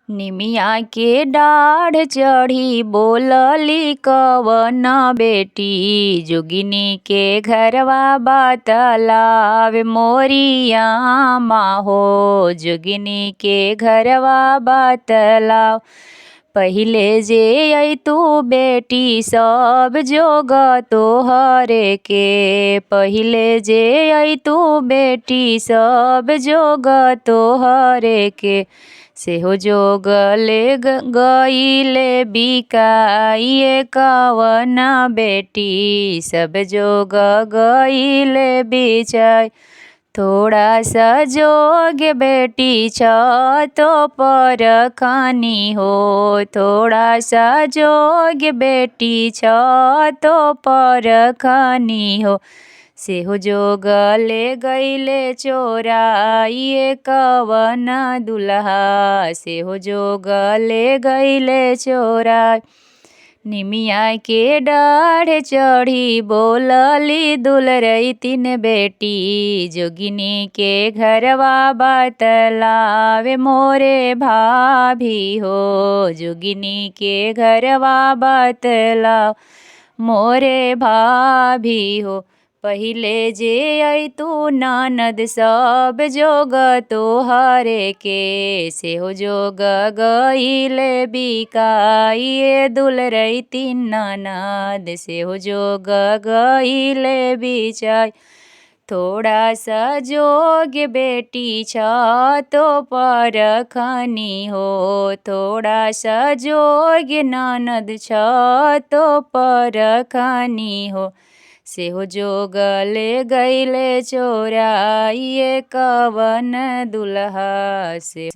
निमिया के डाढ़ चढ़ी बोलली कवन बेटी, जोगिनी के घरवा बतलावे मोरिया हो। जोगिनी के घरवा बतलाव, पहिले जे आई तू बेटी सब जोग तोहरे के। पहिले जे आई तू बेटी सब जोग तोहरे के, सेहो जोग ले गईले बिकाइए कवन बेटी, सब जोग गईले बिचाई। थोड़ा सा जोग बेटी छतो पर खानी हो, थोड़ा सा जोग बेटी छतो पर खानी हो। सेहो जोग ले गईले चोराइए कवन दुल्हा, सेहो जोग ले गईले चोराई। निमिया के डाढ़ चढ़ी बोलली दुलरई तीन बेटी, जोगिनी के घरवा बतलावे मोरे भाभी हो। जोगिनी के घरवा बतलाव मोरे भाभी हो। पहिले जे आई तू ननद सब जोग तोहरे के, सेहो जोग गईले बिकाइए दुलरई तीन ननद, सेहो जोग गईले बिचाई। थोड़ा सा जोग बेटी छतो पर खनी हो, थोड़ा सा जोग ननद छतो पर खनी हो। सेहो जोग ले गईले चोराइए कवन दुल्हा, से